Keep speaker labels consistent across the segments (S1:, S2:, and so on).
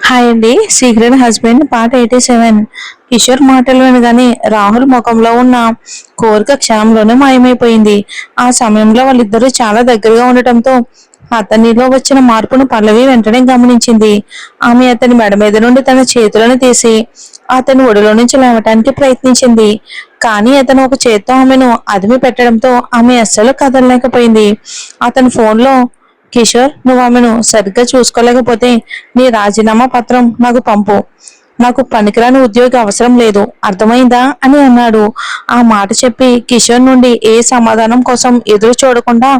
S1: Hi అండి. Secret husband part 87. Kishore మాటలు వినగానే రాహుల్ ముఖంలో ఉన్న కోరిక క్షణంలోనే మాయమైపోయింది. ఆ సమయంలో వాళ్ళిద్దరూ చాలా దగ్గరగా ఉండటంతో అతనిలో వచ్చిన మార్పును పల్లవి వెంటనే గమనించింది. ఆమె అతని మెడ మీద నుండి తన చేతులను తీసి అతని ఒడిలో నుంచి లేవటానికి ప్రయత్నించింది. కానీ అతను ఒక చేత్తో ఆమెను అదిమి పెట్టడంతో ఆమె అస్సలు కదలలేకపోయింది. అతని ఫోన్లో, కిషోర్, నువ్వు ఆమెను సరిగ్గా చూసుకోలేకపోతే నీ రాజీనామా పత్రం నాకు పంపు. నాకు పనికిరాని ఉద్యోగి అవసరం లేదు, అర్థమైందా అని అన్నాడు. ఆ మాట చెప్పి కిషోర్ నుండి ఏ సమాధానం కోసం ఎదురు చూడకుండా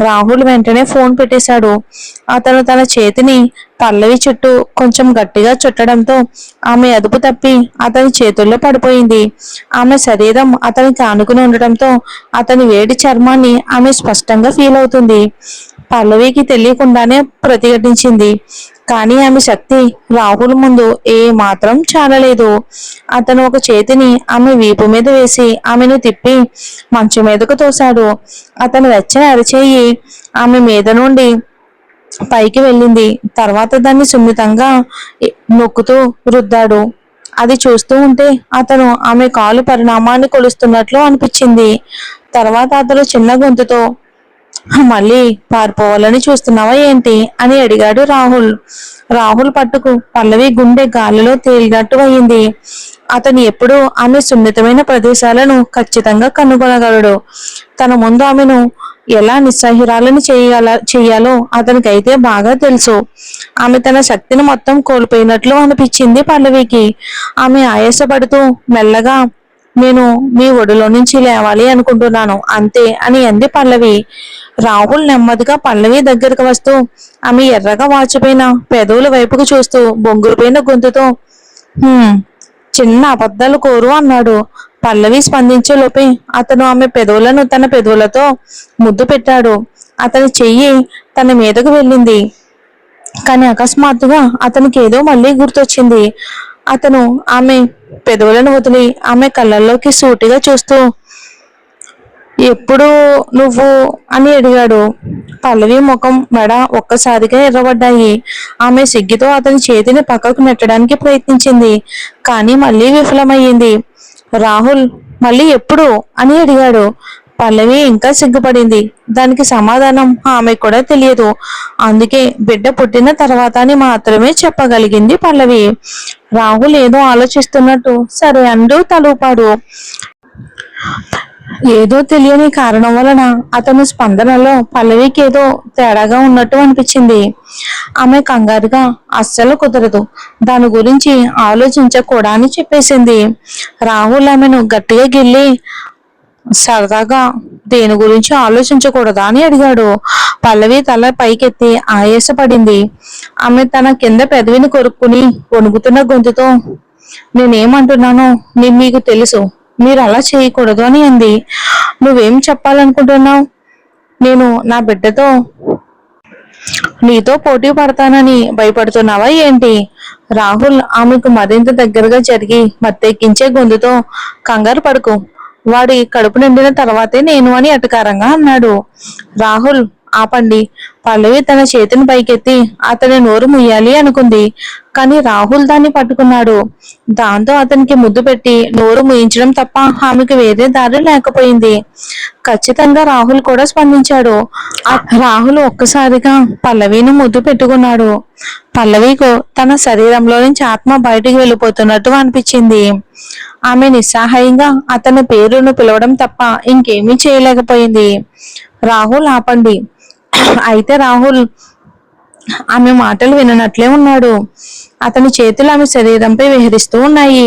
S1: రాహుల్ వెంటనే ఫోన్ పెట్టేశాడు. అతను తన చేతిని పల్లవి చుట్టూ కొంచెం గట్టిగా చుట్టడంతో ఆమె అదుపు తప్పి అతని చేతుల్లో పడిపోయింది. ఆమె శరీరం అతనికి ఆనుకుని ఉండటంతో అతని వేడి చర్మాన్ని ఆమె స్పష్టంగా ఫీల్ అవుతుంది. పల్లవికి తెలియకుండానే ప్రతిఘటించింది. కానీ ఆమె శక్తి రాహుల్ ముందు ఏ మాత్రం చాలలేదు. అతను ఒక చేతిని ఆమె వీపు మీద వేసి ఆమెను తిప్పి మంచం మీదకు తోశాడు. అతను వెచ్చని అరచేయి ఆమె మీద నుండి పైకి వెళ్ళింది. తర్వాత దాన్ని సున్నితంగా నొక్కుతూ రుద్దాడు. అది చూస్తూ ఉంటే అతను ఆమె కాలు పరిణామాన్ని కొలుస్తున్నట్లు అనిపించింది. తర్వాత అతను చిన్న గొంతుతో, మళ్ళీ పారిపోవాలని చూస్తున్నావా ఏంటి అని అడిగాడు రాహుల్. రాహుల్ పట్టుకు పల్లవి గుండె గాలిలో తేలినట్టు అయింది. అతను ఎప్పుడూ ఆమె సున్నితమైన ప్రదేశాలను ఖచ్చితంగా కనుగొనగలడు. తన ముందు ఆమెను ఎలా నిస్సహిరాలను చెయ్యాలో అతనికైతే బాగా తెలుసు. ఆమె తన శక్తిని మొత్తం కోల్పోయినట్లు అనిపించింది పల్లవికి. ఆమె ఆయాసపడుతూ మెల్లగా, నేను మీ ఒడిలో నుంచి లేవాలి అనుకుంటున్నాను అంతే అని అంది పల్లవి. రాహుల్ నెమ్మదిగా పల్లవి దగ్గరకు వస్తూ ఆమె ఎర్రగా వాచిపోయిన పెదవుల వైపుకు చూస్తూ బొంగురుపోయిన గొంతుతో, చిన్న అబద్ధాలు కోరు అన్నాడు. పల్లవి స్పందించే లోపే అతను ఆమె పెదవులను తన పెదవులతో ముద్దు పెట్టాడు. అతని చెయ్యి తన మీదకు వెళ్ళింది. కానీ అకస్మాత్తుగా అతనికి ఏదో మళ్ళీ గుర్తొచ్చింది. అతను ఆమె పెదవులను వదిలి ఆమె కళ్ళల్లోకి సూటిగా చూస్తూ, ఎప్పుడు నువ్వు అని అడిగాడు. పల్లవి ముఖం, మెడ ఒక్కసారిగా ఎర్రబడ్డాయి. ఆమె సిగ్గుతో అతని చేతిని పక్కకు నెట్టడానికి ప్రయత్నించింది. కానీ మళ్ళీ విఫలమయ్యింది. రాహుల్, మళ్ళీ ఎప్పుడు అని అడిగాడు. పల్లవి ఇంకా సిగ్గుపడింది. దానికి సమాధానం ఆమె కూడా తెలియదు. అందుకే బిడ్డ పుట్టిన తర్వాత అని మాత్రమే చెప్పగలిగింది పల్లవి. రాహుల్ ఏదో ఆలోచిస్తున్నట్టు సరే అంటూ తలూపాడు. ఏదో తెలియని కారణం వలన అతని స్పందనలో పల్లవికి ఏదో తేడాగా ఉన్నట్టు అనిపించింది. ఆమె కంగారుగా, అస్సలు కుదరదు, దాని గురించి ఆలోచించకూడా అని చెప్పేసింది. రాహుల్ ఆమెను గట్టిగా గిల్లి, సరదాగా దేని గురించి ఆలోచించకూడదా అని అడిగాడు. పల్లవి తల పైకెత్తి ఆయాసపడింది. ఆమె తన కింద పెదవిని కొరుక్కుని వణుకుతున్న గొంతుతో, నేనేమంటున్నానో మీకు తెలుసు, మీరు అలా చేయకూడదు అని అంది. నువ్వేం చెప్పాలనుకుంటున్నావు? నేను నా బిడ్డతో నీతో పోటీ పడతానని భయపడుతున్నావా ఏంటి? రాహుల్ ఆమెకు మరింత దగ్గరగా జరిగి మత్తెక్కించే గొంతుతో, కంగారు పడుకు, వాడి కడుపు నిండిన తర్వాతే నేను అని ఎటకారంగా అన్నాడు. రాహుల్, ఆపండి. పల్లవి తన చేతిని పైకెత్తి అతని నోరు ముయ్యాలి అనుకుంది. కానీ రాహుల్ దాన్ని పట్టుకున్నాడు. దాంతో అతనికి ముద్దు పెట్టి నోరు ముయించడం తప్ప ఆమెకు వేరే దారి లేకపోయింది. ఖచ్చితంగా రాహుల్ కూడా స్పందించాడు. రాహుల్ ఒక్కసారిగా పల్లవిని ముద్దు పెట్టుకున్నాడు. పల్లవికు తన శరీరంలో నుంచి ఆత్మ బయటికి వెళ్ళిపోతున్నట్టు అనిపించింది. ఆమె నిస్సహాయంగా అతని పేరును పిలవడం తప్ప ఇంకేమీ చేయలేకపోయింది. రాహుల్, ఆపండి. అయితే రాహుల్ ఆమె మాటలు విననట్లే ఉన్నాడు. అతని చేతులు ఆమె శరీరంపై విహరిస్తూ ఉన్నాయి.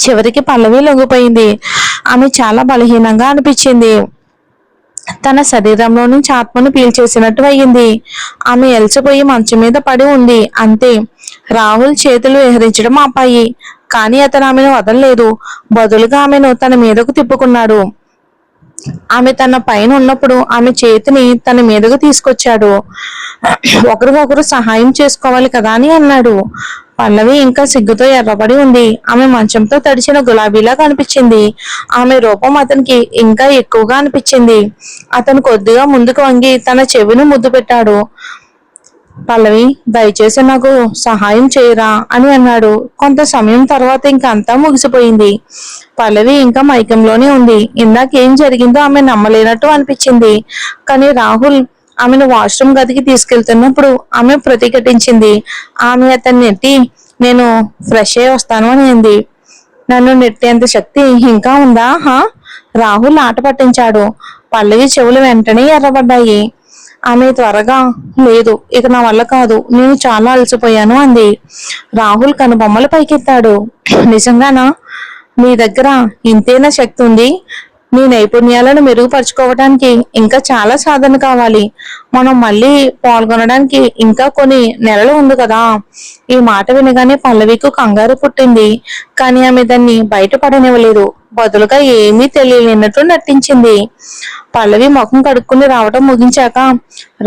S1: చివరికి పల్లవి లొంగిపోయింది. ఆమె చాలా బలహీనంగా అనిపించింది. తన శరీరంలో నుంచి ఆత్మను పీల్చేసినట్టు అయ్యింది. ఆమె ఎలసిపోయి మంచం మీద పడి ఉంది. అంతే. రాహుల్ చేతులు విహరించడం ఆపాయి. కానీ అతను ఆమెను వదలలేదు. బదులుగా ఆమెను తన మీదకు తిప్పుకున్నాడు. ఆమె తన పైన ఉన్నప్పుడు ఆమె చేతిని తన మీదకు తీసుకొచ్చాడు. ఒకరికొకరు సహాయం చేసుకోవాలి కదా అని అన్నాడు. పల్లవి ఇంకా సిగ్గుతో ఎర్రబడి ఉంది. ఆమె మంచంతో తడిచిన గులాబీలా కనిపించింది. ఆమె రూపం అతనికి ఇంకా ఎక్కువగా అనిపించింది. అతను కొద్దిగా ముందుకు వంగి తన చెవిని ముద్దు పెట్టాడు. పల్లవి, దయచేసి నాకు సహాయం చేయరా అని అన్నాడు. కొంత సమయం తర్వాత ఇంకా అంతా ముగిసిపోయింది. పల్లవి ఇంకా మైకంలోనే ఉంది. ఇందాక ఏం జరిగిందో ఆమె నమ్మలేనట్టు అనిపించింది. కానీ రాహుల్ ఆమెను వాష్రూమ్ గదికి తీసుకెళ్తున్నప్పుడు ఆమె ప్రతిఘటించింది. ఆమె అతన్ని నెట్టి, నేను ఫ్రెష్ అయ్యి వస్తాను అని అంది. నన్ను నెట్టేంత శక్తి ఇంకా ఉందా? రాహుల్ ఆట పట్టించాడు. పల్లవి చెవులు వెంటనే ఎర్రబడ్డాయి. ఆమె త్వరగా, లేదు, ఇక నా వల్ల కాదు, నేను చాలా అలసిపోయాను అంది. రాహుల్ కనుబొమ్మలు పైకెత్తాడు. నిజంగానా? నీ దగ్గర ఇంతేనా శక్తి ఉంది? నీ నైపుణ్యాలను మెరుగుపరుచుకోవడానికి ఇంకా చాలా సాధన కావాలి. మనం మళ్ళీ పాల్గొనడానికి ఇంకా కొన్ని నెలలు ఉంది కదా. ఈ మాట వినగానే పల్లవికు కంగారు పుట్టింది. కానీ ఆమె దాన్ని బయటపడనివ్వలేదు. బదులుగా ఏమీ తెలియలేనట్టు నటించింది. పల్లవి ముఖం కడుక్కుని రావటం ముగించాక,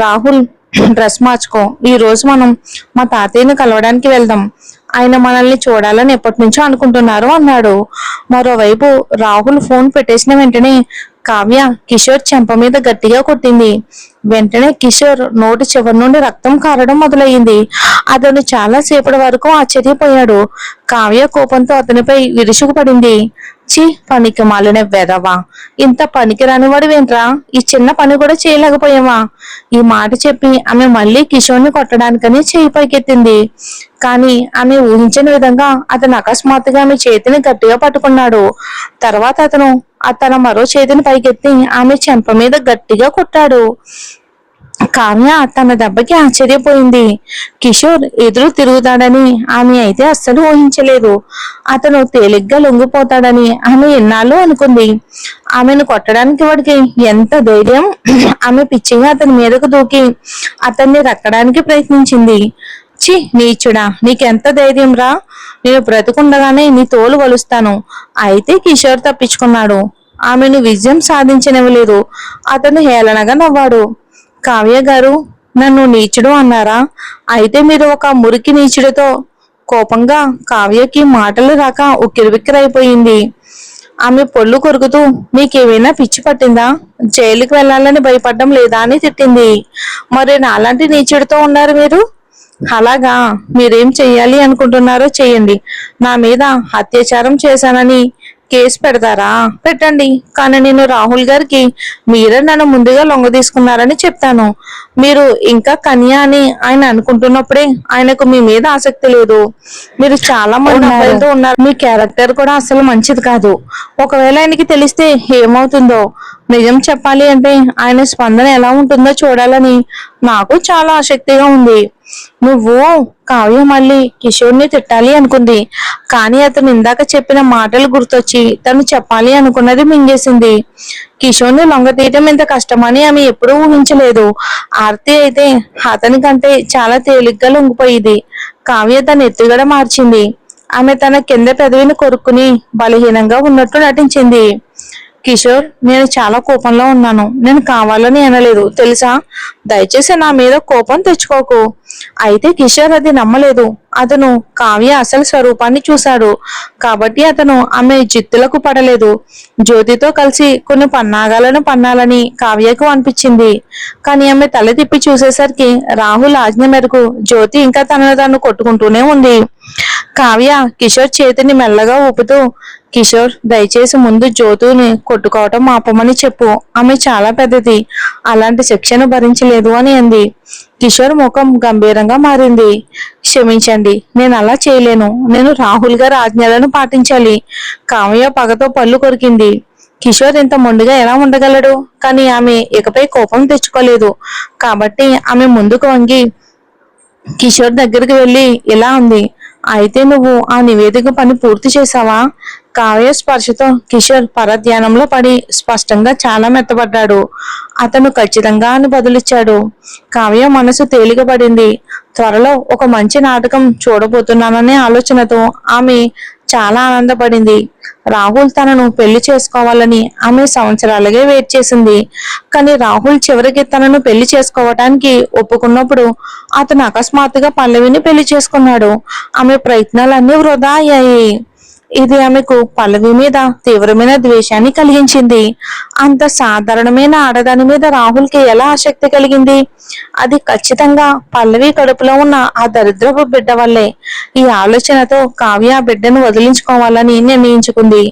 S1: రాహుల్, డ్రెస్ మార్చుకో, ఈ రోజు మనం మా తాతయ్యని కలవడానికి వెళ్దాం. ఆయన మనల్ని చూడాలని ఎప్పటి నుంచో అనుకుంటున్నారు అన్నాడు. మరోవైపు రాహుల్ ఫోన్ పెట్టేసిన వెంటనే కావ్య కిషోర్ చెంప మీద గట్టిగా కొట్టింది. వెంటనే కిషోర్ నోటి చివరి నుండి రక్తం కారడం మొదలయ్యింది. అతను చాలా సేపటి వరకు ఆశ్చర్యపోయాడు. కావ్య కోపంతో అతనిపై విరుచుకుపడింది. చి, పనికి మాలిన వెదవా, ఇంత పనికి రానివాడివేంట్రా, ఈ చిన్న పని కూడా చేయలేకపోయావా? ఈ మాట చెప్పి ఆమె మళ్ళీ కిషోర్ని కొట్టడానికని చేయి పైకెత్తింది. కానీ ఆమె ఊహించని విధంగా అతను అకస్మాత్తుగా ఆమె చేతిని గట్టిగా పట్టుకున్నాడు. తర్వాత అతను తన మరో చేతిని పైకెత్తి ఆమె చెంప మీద గట్టిగా కొట్టాడు. కావ్య తన దెబ్బకి ఆశ్చర్యపోయింది. కిషోర్ ఎదురు తిరుగుతాడని ఆమె అయితే అస్సలు ఊహించలేదు. అతను తేలిగ్గా లొంగిపోతాడని ఆమె ఎన్నాళ్ళు అనుకుంది. ఆమెను కొట్టడానికి వాడికి ఎంత ధైర్యం! ఆమె పిచ్చిగా అతని మీదకు దూకి అతన్ని రక్కడానికి ప్రయత్నించింది. చి, నీచుడా, నీకెంత ధైర్యం రా! నేను బ్రతుకుండగానే నీ తోలు వలుస్తాను. అయితే కిషోర్ తప్పించుకున్నాడు. ఆమెను విజయం సాధించనివ్వలేదు. అతను హేళనగా నవ్వాడు. కావ్య గారు, నన్ను నీచుడు అన్నారా? అయితే మీరు ఒక మురికి నీచుడితో. కోపంగా కావ్యకి మాటలు రాక ఉక్కిరిబిక్కిరైపోయింది. ఆమె పొళ్ళు కొరుకుతూ, మీకేమైనా పిచ్చి పట్టిందా? జైలుకి వెళ్ళాలని భయపడడం లేదా అని తిట్టింది. మరి నాలాంటి నీచుడితో ఉన్నారు మీరు. అలాగా, మీరేం చెయ్యాలి అనుకుంటున్నారో చెయ్యండి. నా మీద అత్యాచారం చేశానని కేసు పెడతారా? పెట్టండి. కానీ నేను రాహుల్ గారికి మీరే నన్ను ముందుగా లొంగ తీసుకున్నారని చెప్తాను. మీరు ఇంకా కన్య అని ఆయన అనుకుంటున్నప్పుడే ఆయనకు మీ మీద ఆసక్తి లేదు. మీరు చాలా మంది అబ్బాయిలతో ఉన్నారు. మీ క్యారెక్టర్ కూడా అసలు మంచిది కాదు. ఒకవేళ ఆయనకి తెలిస్తే ఏమవుతుందో. నిజం చెప్పాలి అంటే ఆయన స్పందన ఎలా ఉంటుందో చూడాలని నాకు చాలా ఆసక్తిగా ఉంది. నువ్వు, కావ్య మళ్ళీ కిషోర్ని తిట్టాలి అనుకుంది. కానీ అతను ఇందాక చెప్పిన మాటలు గుర్తొచ్చి తను చెప్పాలి అనుకున్నది మింగేసింది. కిషోర్ని లొంగతీయటం ఇంత కష్టమని ఆమె ఎప్పుడూ ఊహించలేదు. ఆర్తి అయితే అతని కంటే చాలా తేలిగ్గా లొంగిపోయింది. కావ్య తన ఎత్తుగడ మార్చింది. ఆమె తన కింద పెదవిని కొరుక్కుని బలహీనంగా ఉన్నట్టు నటించింది. కిషోర్, నేను చాలా కోపంలో ఉన్నాను. నేను కావాలని అనలేదు, తెలుసా? దయచేసి నా మీద కోపం తెచ్చుకోకు. అయితే కిషోర్ అది నమ్మలేదు. అతను కావ్య అసలు స్వరూపాన్ని చూశాడు. కాబట్టి అతను ఆమె జిత్తులకు పడలేదు. జ్యోతితో కలిసి కొన్ని పన్నాగాలను పన్నాలని కావ్యకు అనిపించింది. కానీ ఆమె తల తిప్పి చూసేసరికి రాహుల్ ఆజ్ఞ మేరకు జ్యోతి ఇంకా తనను తాను కొట్టుకుంటూనే ఉంది. కావ్య కిషోర్ చేతిని మెల్లగా ఊపుతూ, కిషోర్, దయచేసి ముందు జ్యోతిని కొట్టుకోవటం ఆపమని చెప్పు. ఆమె చాలా పెద్దది, అలాంటి శిక్షను భరించలేదు అని అంది. కిషోర్ ముఖం గంభీరంగా మారింది. క్షమించండి, నేను అలా చేయలేను. నేను రాహుల్ గారి ఆజ్ఞలను పాటించాలి. కావ్య పగతో పళ్ళు కొరికింది. కిషోర్ ఇంత మొండిగా ఎలా ఉండగలడు? కానీ ఆమె ఇకపై కోపం తెచ్చుకోలేదు. కాబట్టి ఆమె ముందుకు వంగి కిషోర్ దగ్గరికి వెళ్ళి ఇలా ఉంది, అయితే నువ్వు ఆ నివేదిక పని పూర్తి చేశావా? కావ్య స్పర్శతో కిషోర్ పరధ్యానంలో పడి స్పష్టంగా చాలా మెత్తబడ్డాడు. అతను ఖచ్చితంగా అని బదులిచ్చాడు. కావ్య మనసు తేలికపడింది. త్వరలో ఒక మంచి నాటకం చూడబోతున్నాననే ఆలోచనతో ఆమె చాలా ఆనందపడింది. రాహుల్ తనను పెళ్లి చేసుకోవాలని ఆమె సంవత్సరాలుగా వెయిట్ చేసింది. కానీ రాహుల్ చివరికి తనను పెళ్లి చేసుకోవటానికి ఒప్పుకున్నప్పుడు అతను అకస్మాత్తుగా పల్లవిని పెళ్లి చేసుకున్నాడు. ఆమె ప్రయత్నాలన్నీ వృధా అయ్యాయి. ఇది ఆమెకు పల్లవి మీద తీవ్రమైన ద్వేషాన్ని కలిగించింది. అంత సాధారణమైన ఆడదాని మీద రాహుల్కి ఎలా ఆసక్తి కలిగింది? అది ఖచ్చితంగా పల్లవి కడుపులో ఉన్న ఆ దరిద్రపు బిడ్డ వల్లే. ఈ ఆలోచనతో కావ్య ఆ బిడ్డను వదిలించుకోవాలని నిర్ణయించుకుంది.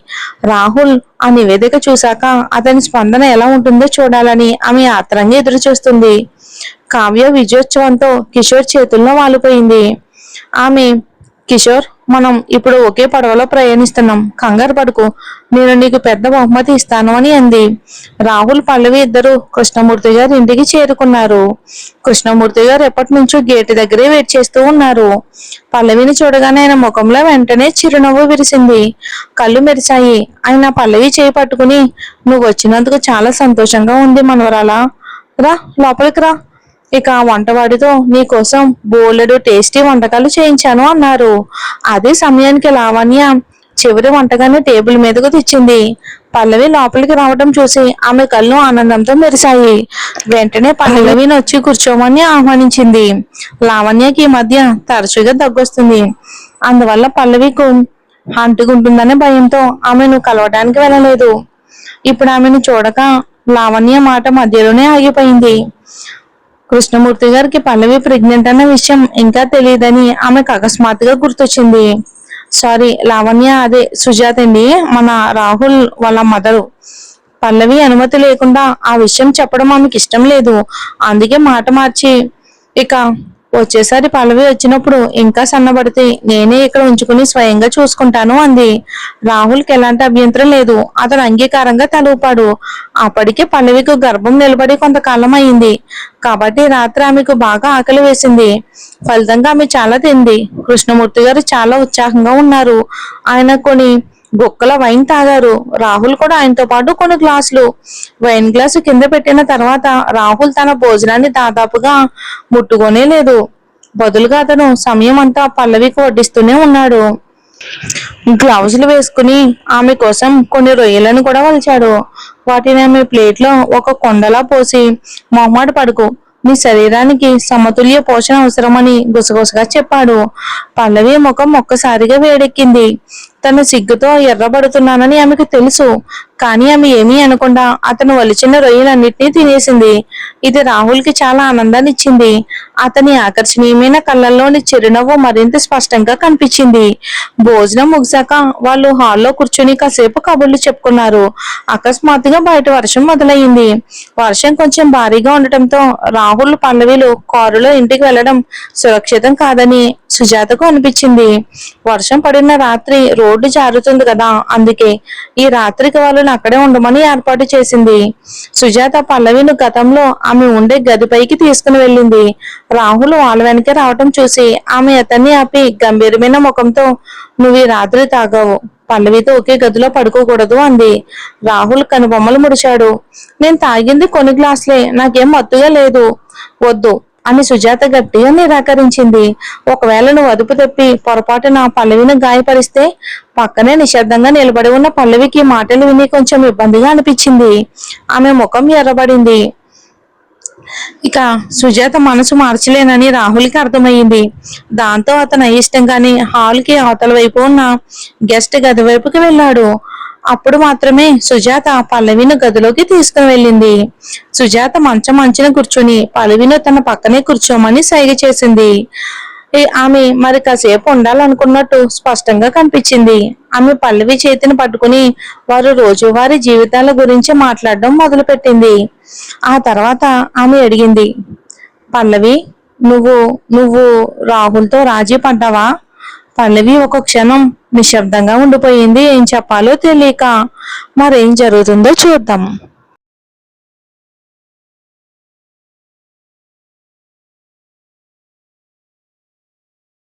S1: రాహుల్ ఆ నివేదిక చూశాక అతని స్పందన ఎలా ఉంటుందో చూడాలని ఆమె ఆత్రంగా ఎదురు చూస్తుంది. కావ్య విజయోత్సవంతో కిషోర్ చేతుల్లో వాలిపోయింది. ఆమె, కిషోర్, మనం ఇప్పుడు ఒకే పడవలో ప్రయాణిస్తున్నాం, కంగారు పడుకు, నేను నీకు పెద్ద బహుమతి ఇస్తాను అని అంది. రాహుల్, పల్లవి ఇద్దరు కృష్ణమూర్తి గారి ఇంటికి చేరుకున్నారు. కృష్ణమూర్తి గారు ఎప్పటి నుంచో గేటు దగ్గరే వెయిట్ చేస్తూ ఉన్నారు. పల్లవిని చూడగానే ఆయన ముఖంలో వెంటనే చిరునవ్వు విరిసింది. కళ్ళు మెరిశాయి. ఆయన పల్లవి చేయి పట్టుకుని, నువ్వు వచ్చినందుకు చాలా సంతోషంగా ఉంది మనవరాలా, రా లోపలికి రా, ఇక వంటవాడితో నీ కోసం బోలెడు టేస్టీ వంటకాలు చేయించాను అన్నారు. అదే సమయానికి లావణ్య చివరి వంటకాన్ని టేబుల్ మీదకు తెచ్చింది. పల్లవి లోపలికి రావడం చూసి ఆమె కళ్ళు ఆనందంతో మెరిశాయి. వెంటనే పల్లవిని వచ్చి కూర్చోమని ఆహ్వానించింది. లావణ్యకి ఈ మధ్య తరచుగా దగ్గొస్తుంది. అందువల్ల పల్లవికు అంటుకుంటుందనే భయంతో ఆమెను కలవడానికి వెళ్ళలేదు. ఇప్పుడు ఆమెను చూడక లావణ్య మాట మధ్యలోనే ఆగిపోయింది. కృష్ణమూర్తి గారికి పల్లవి ప్రెగ్నెంట్ అన్న విషయం ఇంకా తెలియదని ఆమెకు అకస్మాత్తుగా గుర్తొచ్చింది. సారీ లావణ్య, అదే సుజాత అండి, మన రాహుల్ వాళ్ళ మదరు. పల్లవి అనుమతి లేకుండా ఆ విషయం చెప్పడం ఆమెకి ఇష్టం లేదు. అందుకే మాట మార్చి, ఇక వచ్చేసారి పల్లవి వచ్చినప్పుడు ఇంకా సన్నబడితే నేనే ఇక్కడ ఉంచుకుని స్వయంగా చూసుకుంటాను అంది. రాహుల్కి ఎలాంటి అభ్యంతరం లేదు. అతను అంగీకారంగా తల ఊపాడు. అప్పటికే పల్లవికి గర్భం నిలబడి కొంతకాలం అయింది కాబట్టి రాత్రి ఆమెకు బాగా ఆకలి వేసింది. ఫలితంగా ఆమె చాలా తింది. కృష్ణమూర్తి గారు చాలా ఉత్సాహంగా ఉన్నారు. ఆయన కొన్ని గుక్కల వైన్ తాగారు. రాహుల్ కూడా ఆయనతో పాటు కొన్ని గ్లాసులు. వైన్ గ్లాసు కింద పెట్టిన తర్వాత రాహుల్ తన భోజనాన్ని దాదాపుగా ముట్టుకోనే లేదు. బదులుగా అతను సమయం అంతా పల్లవికి వడ్డిస్తూనే ఉన్నాడు. గ్లౌజులు వేసుకుని ఆమె కోసం కొన్ని రొయ్యలను కూడా వలిచాడు. వాటిని ఆమె ప్లేట్లో ఒక కొండలా పోసి, మొహమాట పడుకు, నీ శరీరానికి సమతుల్య పోషణ అవసరమని గుసగుసగా చెప్పాడు. పల్లవి ముఖం ఒక్కసారిగా వేడెక్కింది. తను సిగ్గుతో ఎర్రబడుతున్నానని ఆమెకు తెలుసు. కానీ ఆమె ఏమీ అనకుండా అతను వలిచిన రొయ్యలన్నిటినీ తినేసింది. ఇది రాహుల్కి చాలా ఆనందాన్ని ఇచ్చింది. అతని ఆకర్షణీయమైన కళ్ళల్లోని చిరునవ్వు మరింత స్పష్టంగా కనిపించింది. భోజనం ముగిశాక వాళ్ళు హాల్లో కూర్చుని కాసేపు కబుర్లు చెప్పుకున్నారు. అకస్మాత్తుగా బయట వర్షం మొదలయ్యింది. వర్షం కొంచెం భారీగా ఉండటంతో రాహుల్, పల్లవిలు కారులో ఇంటికి వెళ్లడం సురక్షితం కాదని సుజాతకు అనిపించింది. వర్షం పడిన రాత్రి రోడ్డు జారుతుంది కదా, అందుకే ఈ రాత్రికి వాళ్ళని అక్కడే ఉండమని ఏర్పాటు చేసింది. సుజాత పల్లవిని గతంలో ఆమె ఉండే గదిపైకి తీసుకుని వెళ్ళింది. రాహుల్ వాళ్ళ వెనకే రావటం చూసి ఆమె అతన్ని ఆపి గంభీరమైన ముఖంతో, నువ్వు ఈ రాత్రి తాగావు, పల్లవితో ఒకే గదిలో పడుకోకూడదు అంది. రాహుల్ కనుబొమ్మలు ముడిచాడు. నేను తాగింది కొన్ని గ్లాసులే, నాకేం మత్తుగా లేదు. వద్దు అని సుజాత గట్టిగా నిరాకరించింది. ఒకవేళ నువ్వు అదుపు తప్పి పొరపాటున పల్లవిని గాయపరిస్తే, పక్కనే నిశ్శబ్దంగా నిలబడి ఉన్న పల్లవికి మాటలు విని కొంచెం ఇబ్బందిగా అనిపించింది. ఆమె ముఖం ఎర్రబడింది. ఇక సుజాత మనసు మార్చలేనని రాహుల్కి అర్థమయ్యింది. దాంతో అతను అయిష్టంగానే హాల్కి అవతల వైపు ఉన్న గెస్ట్ గది వైపుకి వెళ్ళాడు. అప్పుడు మాత్రమే సుజాత పల్లవిని గదిలోకి తీసుకుని వెళ్ళింది. సుజాత మంచం అంచున కూర్చుని పల్లవిని తన పక్కనే కూర్చోమని సైగ చేసింది. ఆమె మరి కాసేపు ఉండాలనుకున్నట్టు స్పష్టంగా కనిపించింది. ఆమె పల్లవి చేతిని పట్టుకుని వారు రోజువారీ జీవితాల గురించి మాట్లాడడం మొదలుపెట్టింది. ఆ తర్వాత ఆమె అడిగింది, పల్లవి, నువ్వు నువ్వు రాహుల్తో రాజీ పడ్డావా? పల్లవి ఒక క్షణం నిశ్శబ్దంగా ఉండిపోయింది. ఏం చెప్పాలో తెలియక. మరేం జరుగుతుందో చూద్దాం.